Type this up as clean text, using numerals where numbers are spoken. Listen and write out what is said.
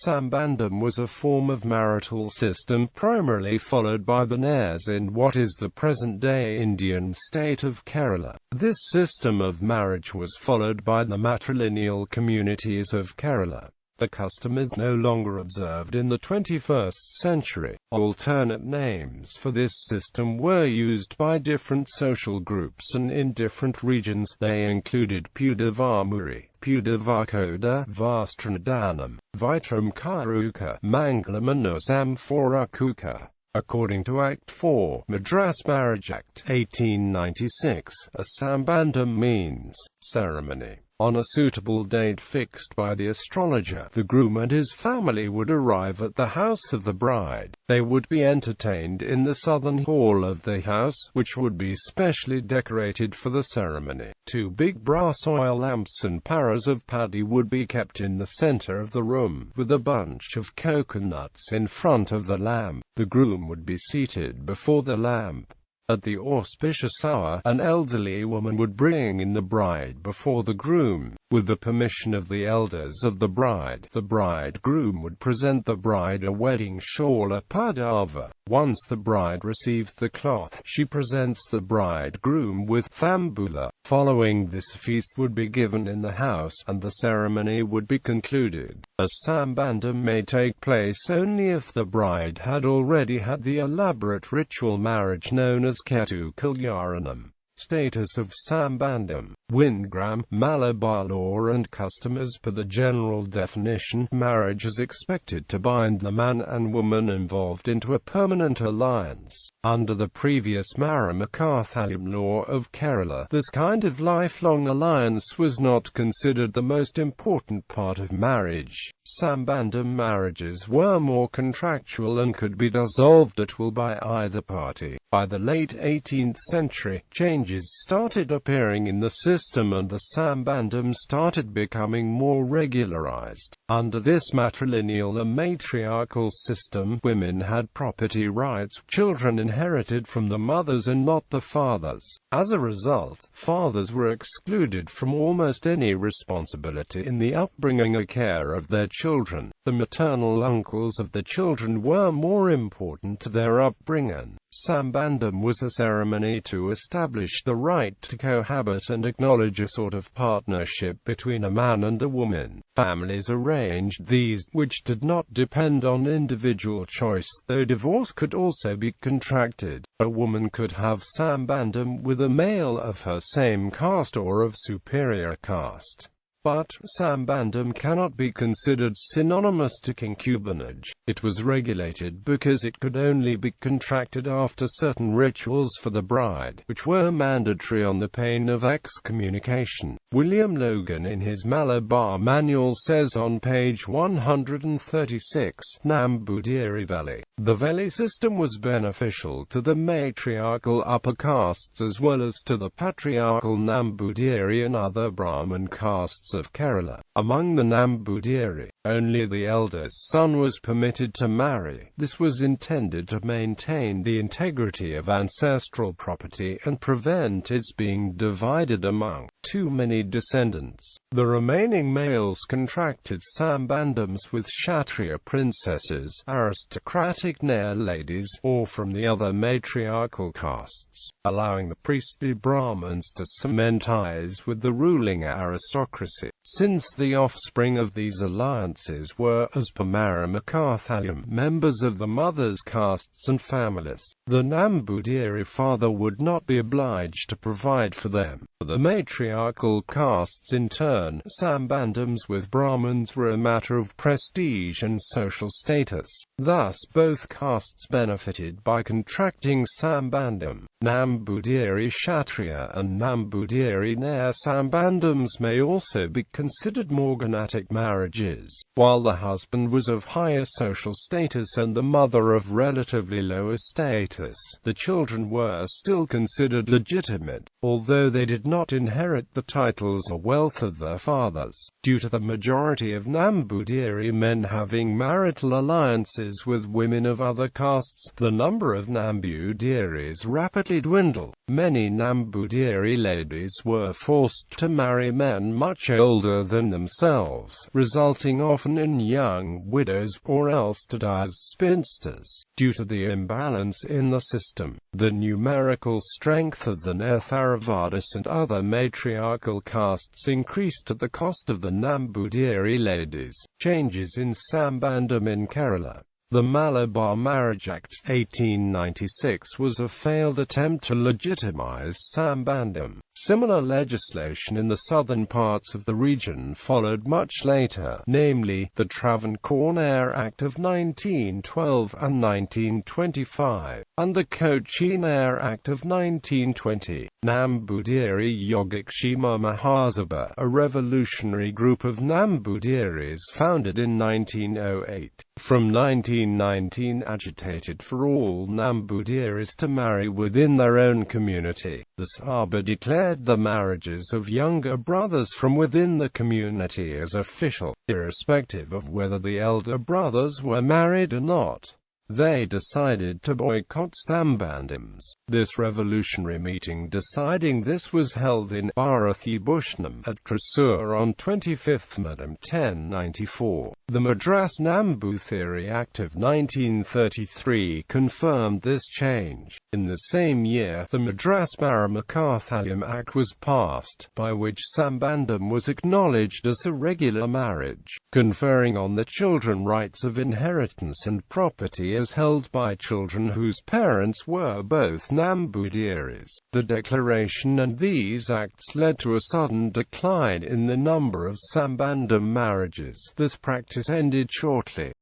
Sambandam was a form of marital system primarily followed by the Nairs in what is the present-day Indian state of Kerala. This system of marriage was followed by the matrilineal communities of Kerala. The custom is no longer observed in the 21st century. Alternate names for this system were used by different social groups and in different regions. They included Pudavamuri, Pudavakoda, Vastradanam, Vitaram Kayaruka, Mangalam and Uzhamporukkuka. According to Act 4, Madras Marriage Act, 1896, a Sambandham means ceremony. On a suitable date fixed by the astrologer, the groom and his family would arrive at the house of the bride. They would be entertained in the southern hall of the house, which would be specially decorated for the ceremony. 2 big brass oil lamps and paras of paddy would be kept in the center of the room, with a bunch of coconuts in front of the lamp. The groom would be seated before the lamp. At the auspicious hour, an elderly woman would bring in the bride before the groom. With the permission of the elders of the bridegroom would present the bride a wedding shawl, a padava. Once the bride received the cloth, she presents the bridegroom with thambula. Following this, feast would be given in the house, and the ceremony would be concluded. A Sambandam may take place only if the bride had already had the elaborate ritual marriage known as Kayaranam. Status of Sambandam. Wingram, Malabar law and custom. As per the general definition, marriage is expected to bind the man and woman involved into a permanent alliance. Under the previous Marital law of Kerala, this kind of lifelong alliance was not considered the most important part of marriage. Sambandam marriages were more contractual and could be dissolved at will by either party. By the late 18th century, changes started appearing in the system and the Sambandam started becoming more regularized. Under this matrilineal and matriarchal system, women had property rights, children inherited from the mothers and not the fathers. As a result, fathers were excluded from almost any responsibility in the upbringing or care of their children. The maternal uncles of the children were more important to their upbringing. Sambandam was a ceremony to establish the right to cohabit and acknowledge a sort of partnership between a man and a woman. Families arranged these, which did not depend on individual choice, though divorce could also be contracted. A woman could have Sambandam with a male of her same caste or of superior caste. But Sambandam cannot be considered synonymous to concubinage. It was regulated because it could only be contracted after certain rituals for the bride, which were mandatory on the pain of excommunication. William Logan in his Malabar Manual says on page 136, Nambudiri Valley. The Valley system was beneficial to the matriarchal upper castes as well as to the patriarchal Nambudiri and other Brahmin castes of Kerala. Among the Nambudiri, only the eldest son was permitted to marry. This was intended to maintain the integrity of ancestral property and prevent its being divided among too many descendants. The remaining males contracted Sambandams with Kshatriya princesses, aristocratic Nair ladies, or from the other matriarchal castes, allowing the priestly Brahmins to cement ties with the ruling aristocracy. Since the offspring of these alliances were, as per Marital, members of the mother's castes and families, the Nambudiri father would not be obliged to provide for them. For the matriarchal castes in turn, Sambandams with Brahmins were a matter of prestige and social status. Thus both castes benefited by contracting Sambandam. Nambudiri Kshatriya and Nambudiri Nair Sambandams may also be considered morganatic marriages. While the husband was of higher social status and the mother of relatively lower status, the children were still considered legitimate, although they did not inherit the titles or wealth of their fathers. Due to the majority of Nambudiri men having marital alliances with women of other castes, the number of Nambudiris rapidly rapidly dwindle. Many Nambudiri ladies were forced to marry men much older than themselves, resulting often in young widows, or else to die as spinsters. Due to the imbalance in the system, the numerical strength of the Netharavadis and other matriarchal castes increased at the cost of the Nambudiri ladies. Changes in Sambandam in Kerala. The Malabar Marriage Act 1896 was a failed attempt to legitimize Sambandam. Similar legislation in the southern parts of the region followed much later, namely, the Travancore Act of 1912 and 1925, and the Cochin Act of 1920. Nambudiri Yogakshema Mahasabha, a revolutionary group of Nambudiris founded in 1908. From 1919 agitated for all Nambudiris to marry within their own community. The Sabha declared the marriages of younger brothers from within the community as official, irrespective of whether the elder brothers were married or not. They decided to boycott Sambandams. This revolutionary meeting deciding this was held in Bharatibhushanam at Thrissur on 25 May 1094. The Madras Namboothiri Act of 1933 confirmed this change. In the same year, the Madras Maramakathalyam Act was passed, by which Sambandam was acknowledged as a regular marriage, conferring on the children rights of inheritance and property as held by children whose parents were both Nambudiris. The declaration and these acts led to a sudden decline in the number of Sambandam marriages. This practice ended shortly.